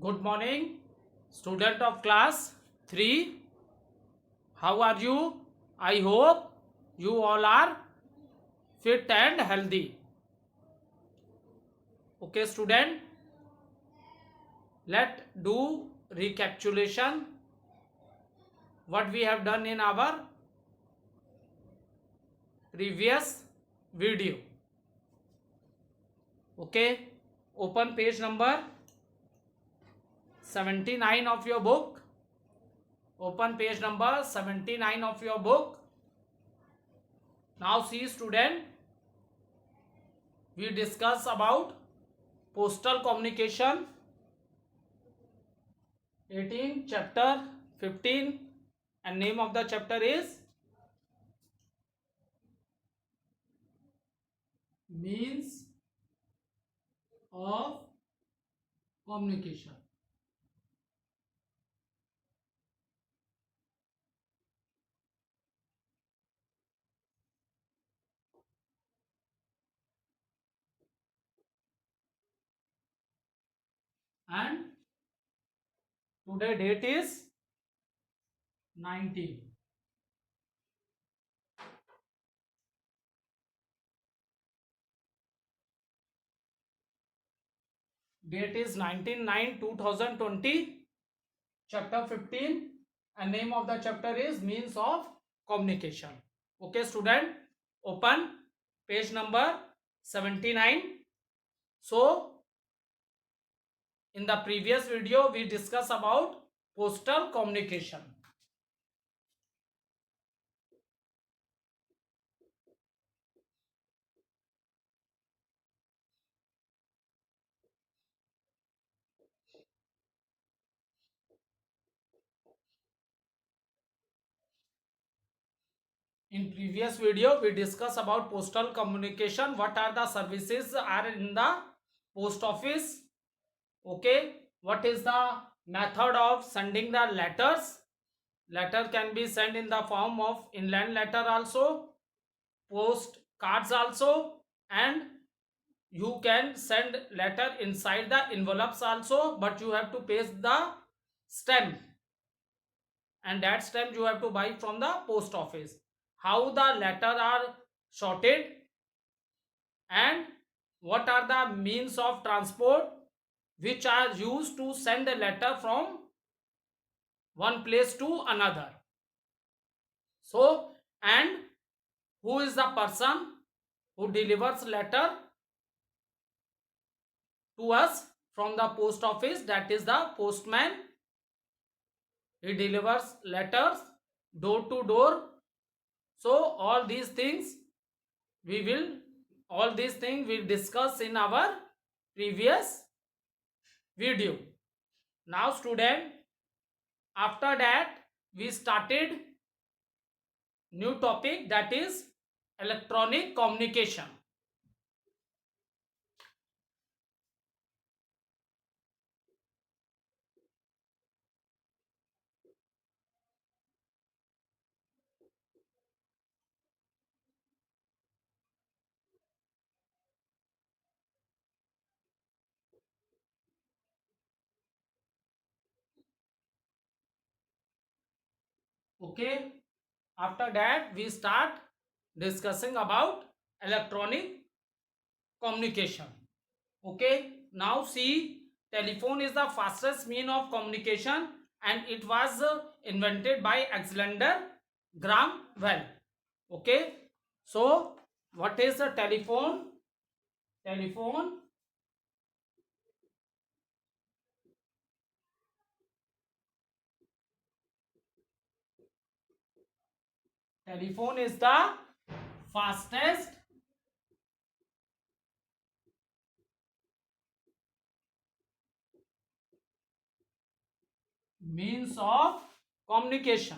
Good morning, student of class 3. How are you? I hope you all are fit and healthy. Okay, student, let do recapitulation what we have done in our previous video. Okay, open page number 79 of your book. Open page number 79 of your book. Now see, student, we discuss about postal communication 18 chapter 15 and name of the chapter is means of communication. And today date is 19. Date is 19/9/2020. Chapter 15 and name of the chapter is means of communication. Okay, student, open page number 79. So in the previous video we discuss about postal communication. In previous video we discuss about postal communication, what are the services are in the post office. Okay, what is the method of sending the letters. Letter can be sent in the form of inland letter also, post cards also, and you can send letter inside the envelopes also, but you have to paste the stamp, and that stamp you have to buy from the post office. How the letter are sorted and what are the means of transport which are used to send a letter from one place to another. So, and who is the person who delivers letter to us from the post office? That is the postman. He delivers letters door to door. So all these things we will discuss in our previous video. Now student, after that we started new topic, that is electronic communication. Okay, after that we start discussing about electronic communication. Okay, now see, telephone is the fastest mean of communication and it was invented by Alexander Graham Bell. Okay, so what is a telephone? Telephone telephone is the fastest means of communication.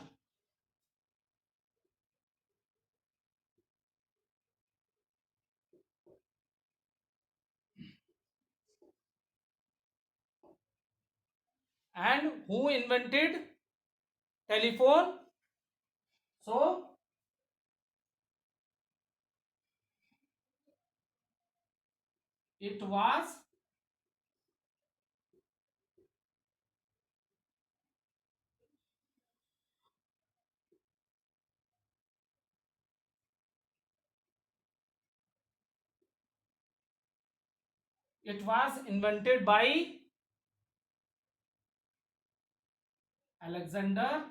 And who invented telephone? So it was It was invented by Alexander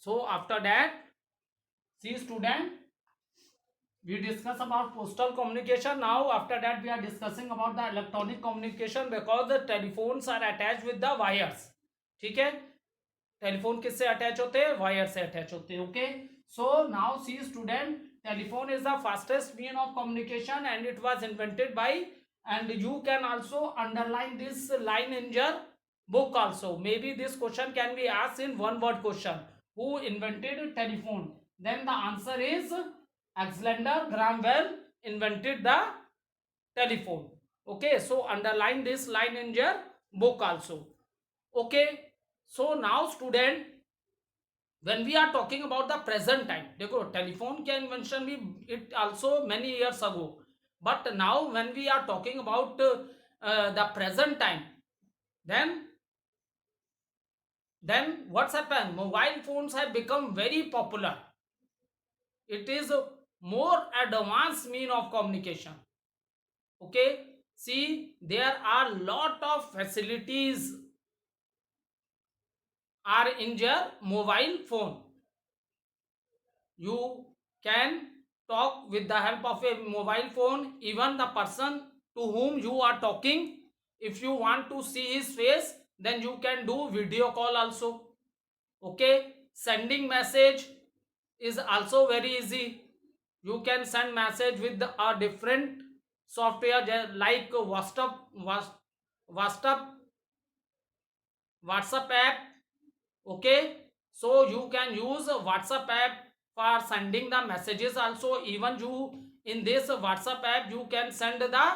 so after that, see student, we discuss about postal communication. Now after that we are discussing about the electronic communication, because the telephones are attached with the wires. ठीक है, telephone किससे attach होते हैं? Wire से attach होते हैं. Okay, so now see student, telephone is the fastest mean of communication and it was invented by, and you can also underline this line in your book also. Maybe this question can be asked in one word question: who invented telephone? Then the answer is Alexander Graham Bell invented the telephone. Okay, so underline this line in your book also. Okay, so now student, when we are talking about the present time, देखो telephone का invention भी it also many years ago, but now when we are talking about the present time, then what's happened? Mobile phones have become very popular. It is a more advanced mean of communication. Okay, see, there are lot of facilities are in your mobile phone. You can talk with the help of a mobile phone, even the person to whom you are talking. If you want to see his face, then you can do video call also. Okay, sending message is also very easy. You can send message with a different software like WhatsApp WhatsApp app. Okay, so you can use WhatsApp app for sending the messages also. Even you, in this WhatsApp app, you can send the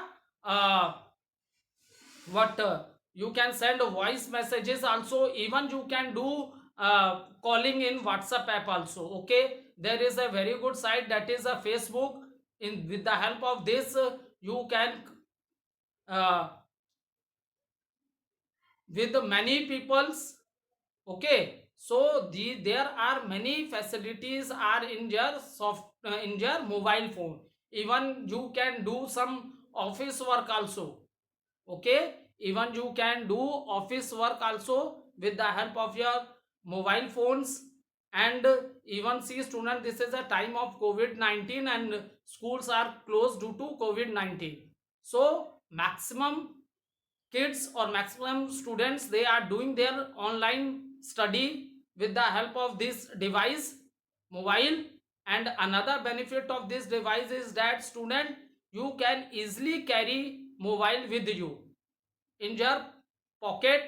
uh, what you can send voice messages also. Even you can do calling in WhatsApp app also. Okay, there is a very good site, that is a Facebook. In with the help of this, you can uh, with many peoples. Okay, so there are many facilities are in your in your mobile phone. Even you can do some office work also. Okay, even you can do office work also with the help of your mobile phones. And even see student, this is a time of COVID-19 and schools are closed due to COVID-19. So maximum kids or maximum students, they are doing their online study with the help of this device, mobile. And another benefit of this device is that student, you can easily carry mobile with you in your pocket.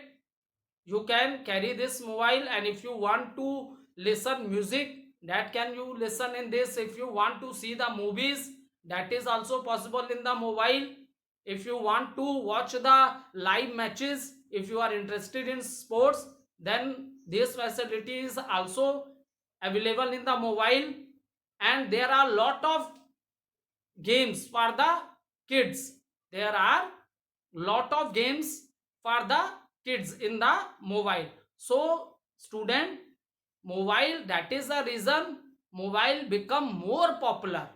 You can carry this mobile, and if you want to listen music, that can you listen in this. If you want to see the movies, that is also possible in the mobile. If you want to watch the live matches, if you are interested in sports, then this facility is also available in the mobile. And there are lot of games for the kids. There are lot of games for the kids in the mobile. So student, mobile, that is the reason mobile become more popular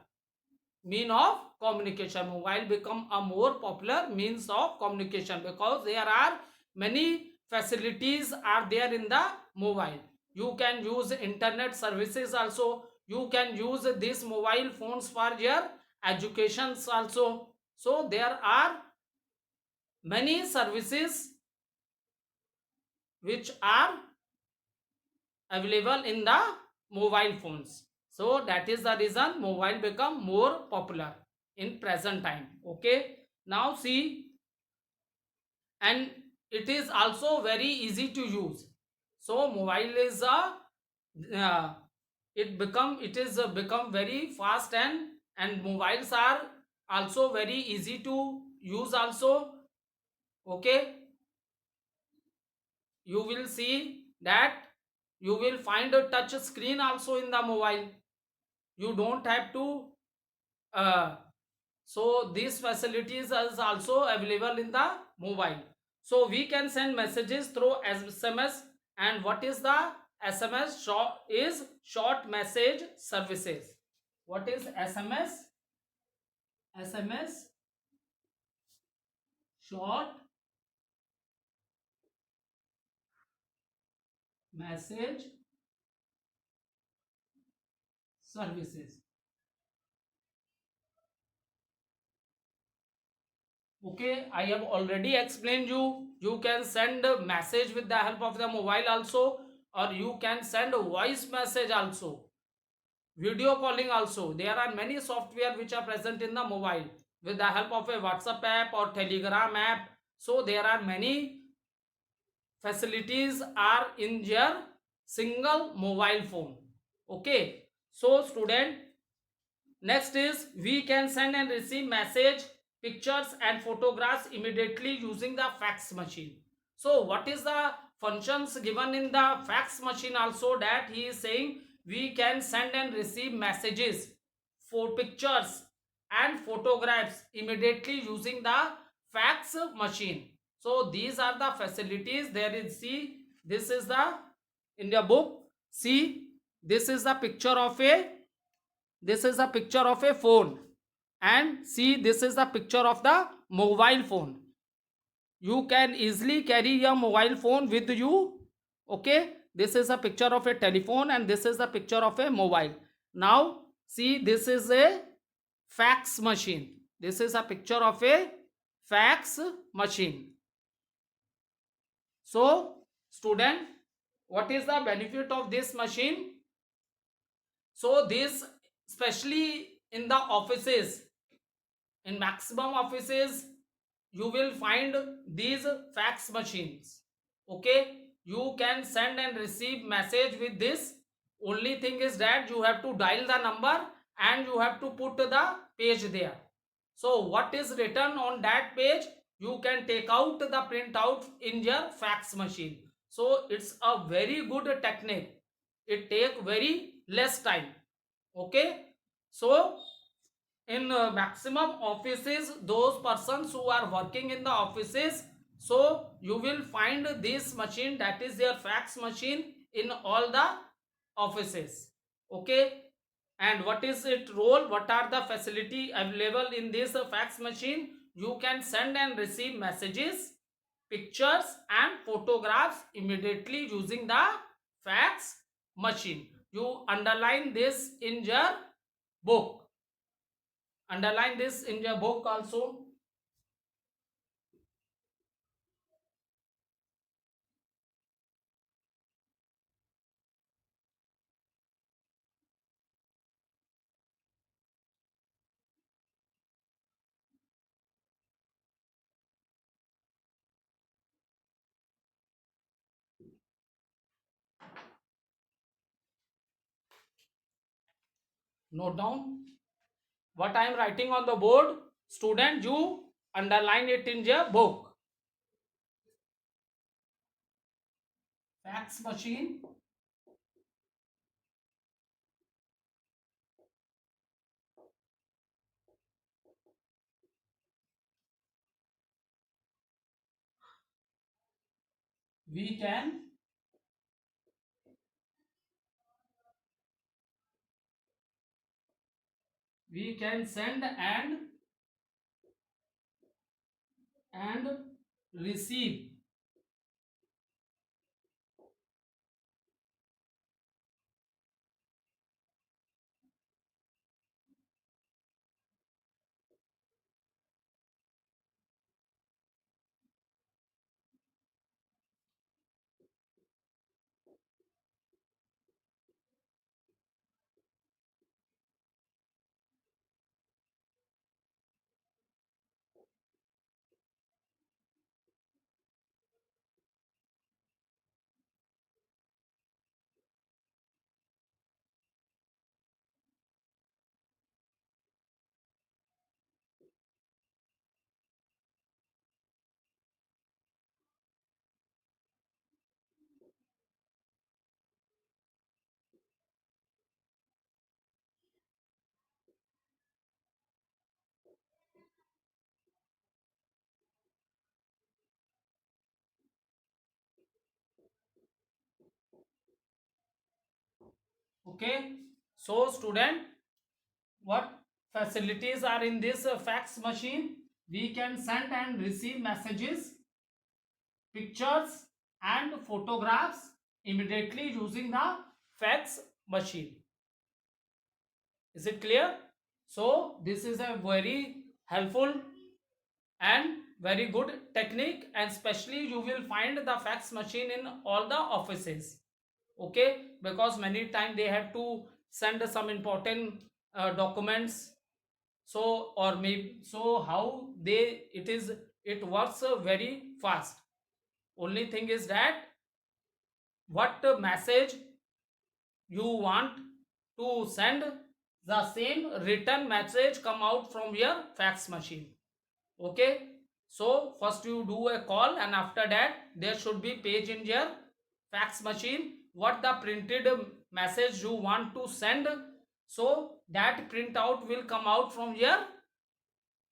mean of communication. Mobile become a more popular means of communication, because there are many facilities are there in the mobile. You can use internet services also. You can use these mobile phones for your educations also. So there are many services which are available in the mobile phones. So that is the reason mobile become more popular in present time. Okay, now see, and it is also very easy to use. So mobile is a uh, it is become very fast, and mobiles are also very easy to use also. Okay, you will see that You will find a touch screen also in the mobile. You don't have to uh, so these facilities is also available in the mobile. So we can send messages through SMS. And what is the SMS? Short is short message services. What is SMS? SMS, short message services. Okay, I have already explained you can send a message with the help of the mobile also, or you can send a voice message also, video calling also. There are many software which are present in the mobile with the help of a WhatsApp app or Telegram app. So there are many facilities are in your single mobile phone. Okay, so student, next is we can send and receive message, pictures and photographs immediately using the fax machine. So what is the functions given in the fax machine also, that he is saying we can send and receive messages, for pictures and photographs immediately using the fax machine. So these are the facilities. There is, see, this is the in the book, see, this is the picture of a, this is a picture of a phone, and see, this is the picture of the mobile phone. You can easily carry your mobile phone with you. Okay, this is a picture of a telephone and this is the picture of a mobile. Now see, this is a fax machine. This is a picture of a fax machine. So student, what is the benefit of this machine? So this, especially in the offices, in maximum offices you will find these fax machines. Okay, you can send and receive message with this. Only thing is that you have to dial the number and you have to put the page there. So what is written on that page, you can take out the printout in your fax machine. So it's a very good technique. It take very less time. Okay, so in maximum offices, those persons who are working in the offices, so you will find this machine, that is their fax machine, in all the offices. Okay, and what is its role, what are the facility available in this fax machine? You can send and receive messages, pictures and photographs immediately using the fax machine. You underline this in your book, underline this in your book also. Note down what I am writing on the board. Student, you underline it in your book. Fax machine, we can send and receive Okay, so student, what facilities are in this fax machine? We can send and receive messages, pictures and photographs immediately using the fax machine. Is it clear? So this is a very helpful and very good technique, and especially you will find the fax machine in all the offices. Okay, because many times they have to send some important documents. So or maybe so how they it works very fast. Only thing is that what message you want to send, the same written message come out from your fax machine. Okay, so first you do a call, and after that there should be page in your fax machine what the printed message you want to send, so that printout will come out from your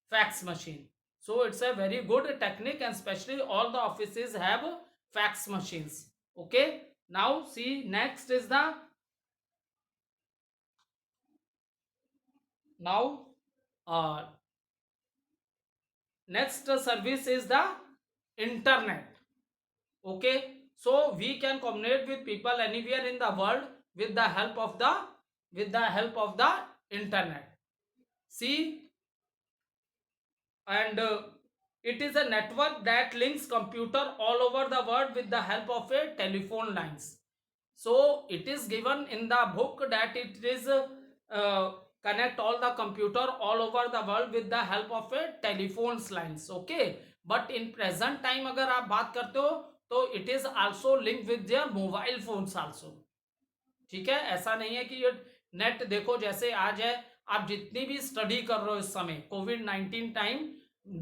fax machine. So it's a very good technique, and especially all the offices have fax machines. Okay, now see, next is the now uh, next service is the internet. Okay, so we can communicate with people anywhere in the world with the help of the internet. See, and it is a network that links computer all over the world with the help of a telephone lines. So it is given in the book that it is uh, connect all the computer all over the world with the help of a telephones lines. Okay, but in present time अगर आप बात करते हो तो it is also linked with their mobile phones also. ठीक है, ऐसा नहीं है कि ये नेट देखो जैसे आज है, आप जितनी भी स्टडी कर रहे हो इस समय कोविड-19 time,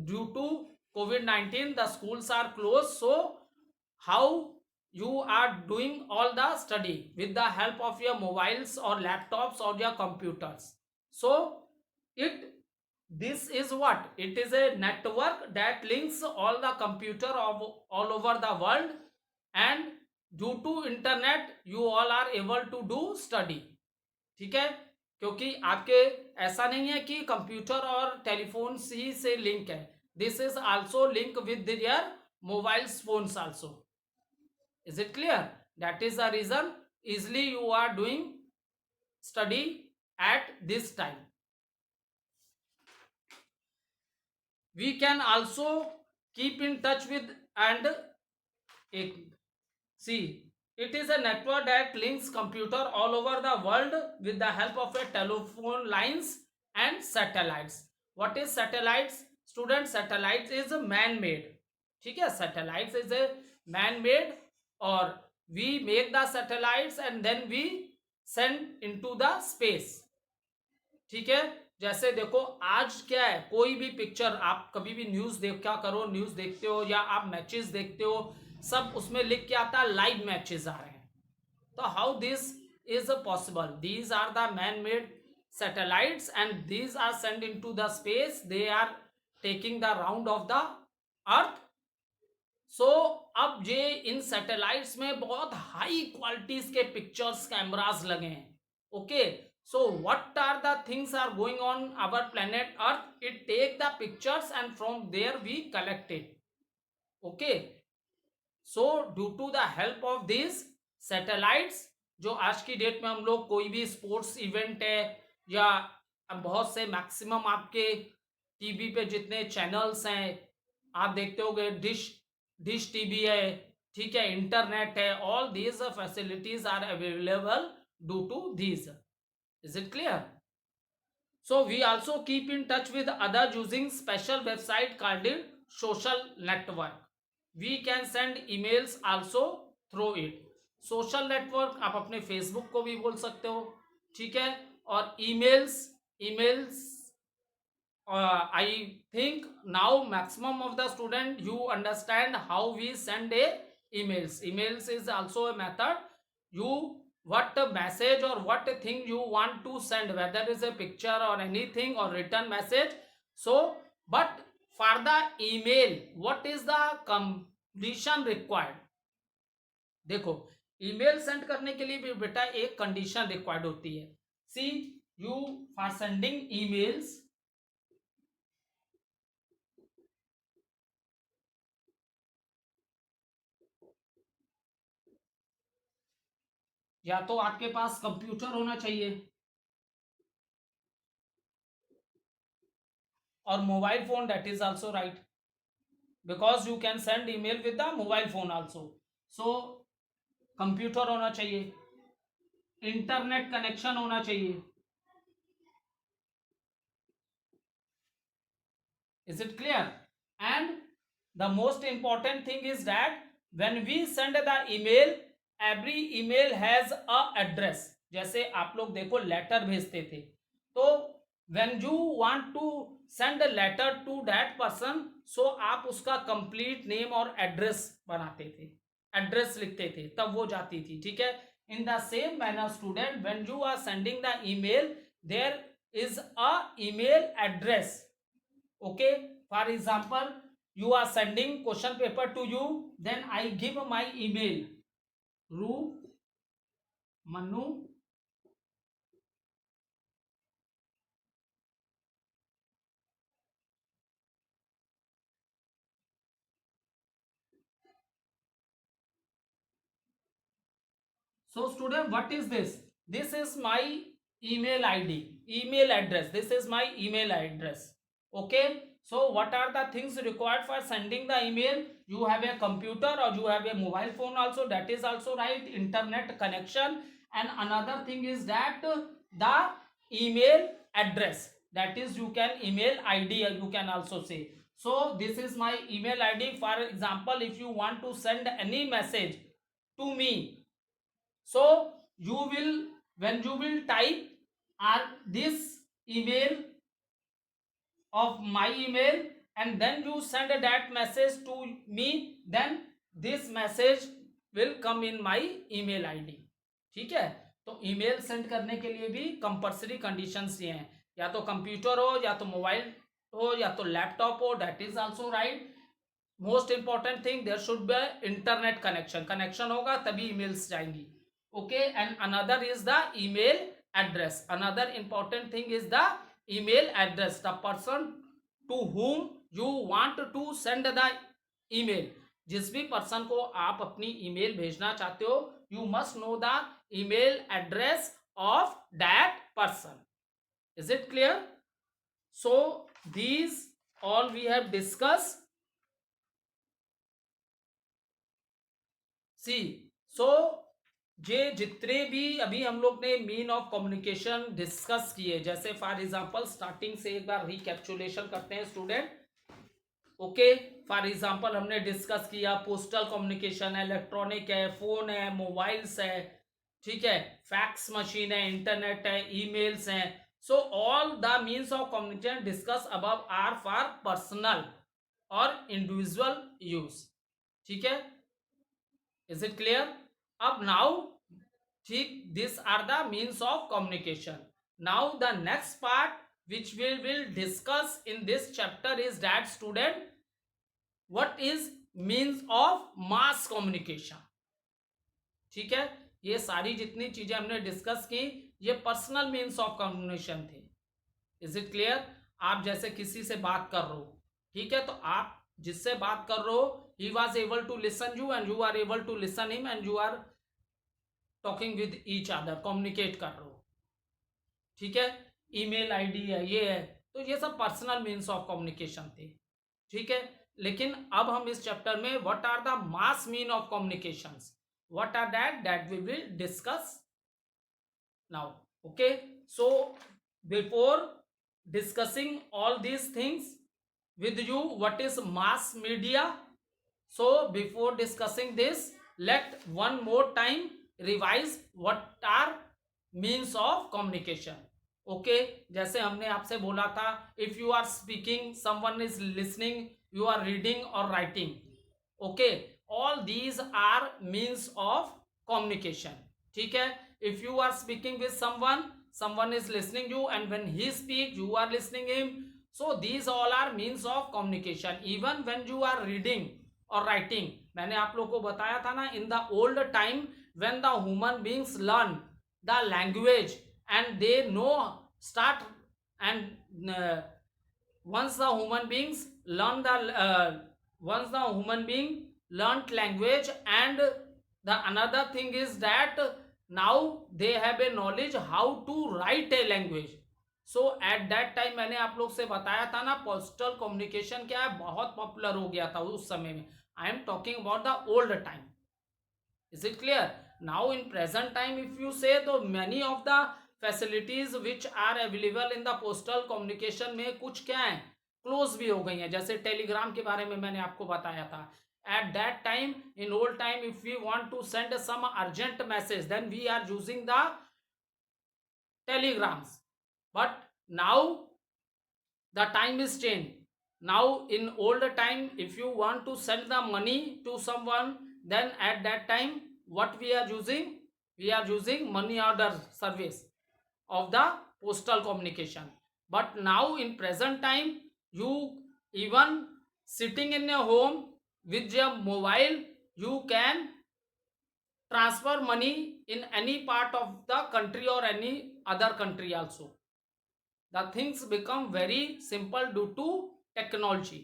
due to covid the schools are close, so how you are doing all the study with the help of your mobiles or laptops or your computers. So it this is what it is, a network that links all the computer of all over the world, and due to internet you all are able to do study. ठीक है, क्योंकि आपके ऐसा नहीं है कि computer और telephone ही से लिंक है, this is also link with your mobile phones also. Is it clear? That is the reason easily you are doing study at this time. We can also keep in touch with and see, it is a network that links computer all over the world with the help of a telephone lines and satellites. What is satellites? Student, satellites is man made. ठीक है, satellites is a man made, or we make the satellites and then we send into the space. ठीक है, जैसे देखो आज क्या है, कोई भी पिक्चर आप कभी भी न्यूज देखा करो, न्यूज देखते हो या आप मैचेस देखते हो, सब उसमें लिख के आता है लाइव मैचेस आ रहे हैं. तो how this is possible? These are the man made satellites and these are send into the space, they are taking the round of the earth. So अब ये इन सैटेलाइट्स में बहुत हाई क्वालिटीज के pictures cameras लगे हैं. Okay, so what are the things are going on our planet earth? It take the pictures and from there we collect it. Okay, so due to the help of these satellites, जो आज की date में हम लोग कोई भी sports event है या बहुत से मैक्सिमम आपके टीवी पे जितने चैनल्स हैं आप देखते होगे, डिश टीवी है, ठीक है, इंटरनेट है, all these facilities are available due to these. Is it clear? So we also keep in touch with others using special website called social network. We can send emails also through it. Social network आप अपने Facebook को भी बोल सकते हो, ठीक है, और emails I think now maximum of the student you understand how we send a emails is also a method. You what message or what thing you want to send, whether it is a picture or anything or written message. So but for the email what is the condition required? देखो email send करने के लिए भी बेटा एक condition required होती है. सी, you for sending emails, या तो आपके पास कंप्यूटर होना चाहिए और mobile phone, that is also right, because you can send email with the mobile phone also. So computer होना चाहिए, इंटरनेट कनेक्शन होना चाहिए. Is it clear? And the most important thing is that when we send the email, every email has a address. जैसे आप लोग देखो letter भेजते थे, तो when you want to send a letter to that person, so आप उसका complete name और address बनाते थे, एड्रेस लिखते थे, तब वो जाती थी. ठीक है. In the same manner student, when you are sending the email, there is a email address. Okay, for example, you are sending question paper to you, then I give my email, ru manu So student, what is this? This is my email ID, email address. This is my email address. Okay. So what are the things required for sending the email? You have a computer or you have a mobile phone also. That is also right. Internet connection. And another thing is that the email address. That is, you can email ID, you can also say. So this is my email ID. For example, if you want to send any message to me, so you will, when you will type this email of my email, and then you send that message to me, then this message will come in my email ID. ठीक है. तो email send करने के लिए भी compulsory conditions ये हैं, या तो कंप्यूटर हो, या तो मोबाइल हो, या तो लैपटॉप हो. That is also right. Most important thing, there should be internet connection होगा तभी ईमेल्स जाएंगी. Okay, and another is the email address. Another important thing is the email address, the person to whom you want to send the email. जिस भी person को आप अपनी email भेजना चाहते हो, you must know the email address of that person. Is it clear? So these all we have discussed. See, so ये जितने भी अभी हम लोग ने मीन ऑफ कम्युनिकेशन डिस्कस किए, जैसे फॉर एग्जांपल स्टार्टिंग से एक बार रिकैप्चुलेशन करते हैं स्टूडेंट. ओके, फॉर एग्जांपल हमने डिस्कस किया पोस्टल कम्युनिकेशन है, इलेक्ट्रॉनिक है, फोन है, मोबाइल्स है, ठीक है, फैक्स मशीन है, इंटरनेट है, ईमेल्स हैं. So all the means of communication discuss above are for personal और इंडिविजुअल यूज. ठीक है. Is it clear? अब नाउ, ठीक, these are the means of communication. Now the next part which we will discuss in this chapter is that student, what is means of mass communication. ठीक है. ये सारी जितनी चीजें हमने डिस्कस की, ये पर्सनल मीन्स ऑफ कम्युनिकेशन थे. Is it clear? आप जैसे किसी से बात कर रहे हो, ठीक है, तो आप जिससे बात कर रहे हो, he was able to listen you and you are able to listen him and you are talking with each other, communicate कर रहे हो. ठीक है. ईमेल आईडी है, ये है, तो ये सब पर्सनल मीन्स ऑफ कम्युनिकेशन थे. ठीक है. लेकिन अब हम इस चैप्टर में what are the mass mean of communications, what are that we will discuss now. Okay. So before discussing all these things with you, what is mass media? So before discussing this, let one more time revise what are means of communication. Okay, जैसे हमने आपसे बोला था, if you are speaking, someone is listening, you are reading or writing. Okay, all these are means of communication. ठीक है. If you are speaking with someone, someone is listening you, and when he speak, you are listening him. So these all are means of communication. Even when you are reading or writing, मैंने आप लोग को बताया था ना, in the old time when the human beings learn the language and they know start and uh, once the human beings learn the once the human being learnt language, and the another thing is that now they have a knowledge how to write a language. So eight that time मैंने आप लोग से बताया था ना, postal communication क्या है, बहुत पॉपुलर हो गया था उस समय में. I am talking about the old time. Is it clear? Now in present time if you say, तो many of the facilities which are available in the postal communication में कुछ क्या है, क्लोज भी हो गई हैं. जैसे टेलीग्राम के बारे में मैंने आपको बताया था. At that time, in old time, if we want to send some urgent message, then we are using the telegrams. But now the time is changed. Now in old time, if you want to send the money to someone, then at that time what we are using, we are using money order service of the postal communication. But now in present time, you even sitting in your home with your mobile, you can transfer money in any part of the country or any other country also. The things become very simple due to technology.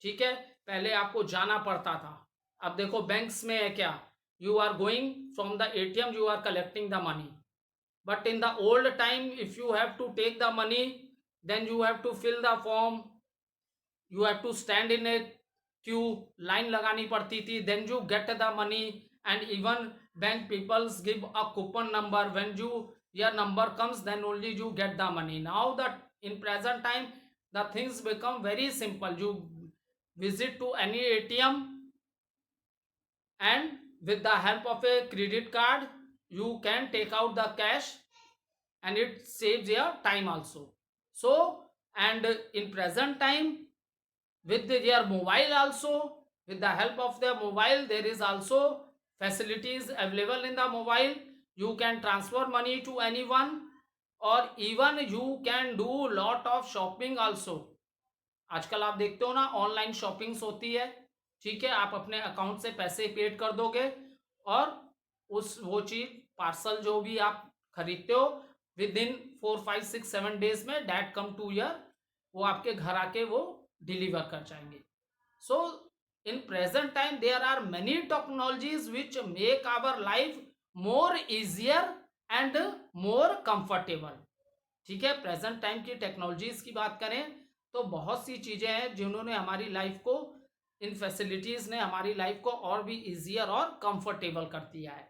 ठीक है, पहले आपको जाना पड़ता था. अब देखो banks में है क्या, you are going from the ATM, you are collecting the money. But in the old time, if you have to take the money, then you have to fill the form, you have to stand in a queue, line लगानी पड़ती थी, then you get the money. And even bank peoples give a coupon number, when your number comes, then only you get the money. Now that in present time, the things become very simple. You visit to any ATM, and with the help of a credit card, you can take out the cash, and it saves your time also. So, and in present time, with your mobile also, with the help of the mobile, there is also facilities available in the mobile. You can transfer money to anyone, or even you can do lot of shopping also. आजकल आप देखते हो ना, online shoppings होती है. ठीक है, आप अपने अकाउंट से पैसे पेड कर दोगे, और वो चीज पार्सल जो भी आप खरीदते हो, विद इन 4, 5, 6, 7 डेज में डैट कम टू यर, वो आपके घर आके वो डिलीवर कर जाएंगे. सो in present time, there are many technologies which make our life more easier and more comfortable. ठीक है, प्रेजेंट टाइम की टेक्नोलॉजीज की बात करें तो बहुत सी चीजें हैं जिन्होंने हमारी लाइफ को, इन फैसिलिटीज ने हमारी लाइफ को और भी इजियर और कंफर्टेबल कर दिया है.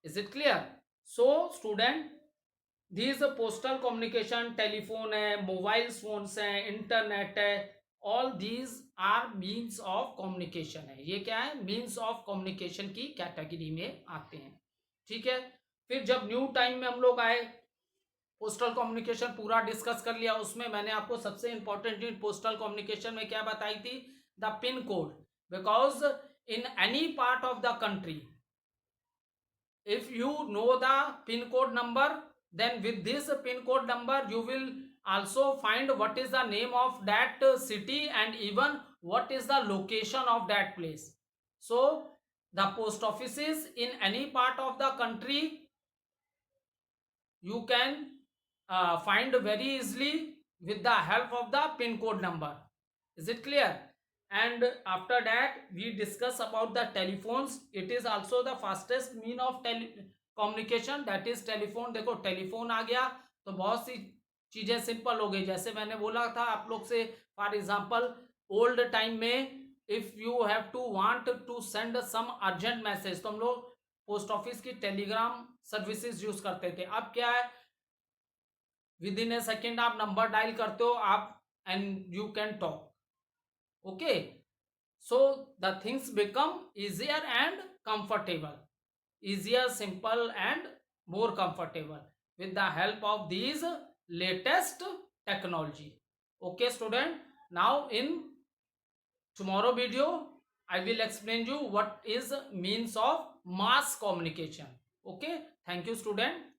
Is it clear? So student, this postal communication, telephone है, मोबाइल फोन्स हैं, इंटरनेट है, all these are means of communication है. ये क्या है? मीन्स ऑफ कम्युनिकेशन की कैटेगरी में आते हैं. ठीक है, फिर जब न्यू टाइम में हम लोग आए, पोस्टल कम्युनिकेशन पूरा डिस्कस कर लिया. उसमें मैंने आपको सबसे इंपॉर्टेंट चीज पोस्टल कम्युनिकेशन में क्या बताई थी? The pin code. Because in any part of the country, if you know the pin code number, then with this pin code number you will also find what is the name of that city, and even what is the location of that place. So the post offices in any part of the country, you can find very easily with the help of the pin code number. Is it clear? And after that we discuss about the telephones. It is also the fastest mean of communication, that is telephone. देखो telephone आ गया तो बहुत सी चीजें simple हो गई. जैसे मैंने बोला था आप लोग से, फॉर एग्जांपल ओल्ड टाइम में if you have to want to send some urgent message, तो हम लोग पोस्ट ऑफिस की टेलीग्राम सर्विसेज यूज करते थे. अब क्या है, विद इन ए सेकेंड आप नंबर डायल करते हो, आप and you can talk. Okay, so the things become easier and comfortable, easier, simple and more comfortable with the help of these latest technology. Okay student, now in tomorrow video I will explain you what is means of mass communication. Okay, thank you student.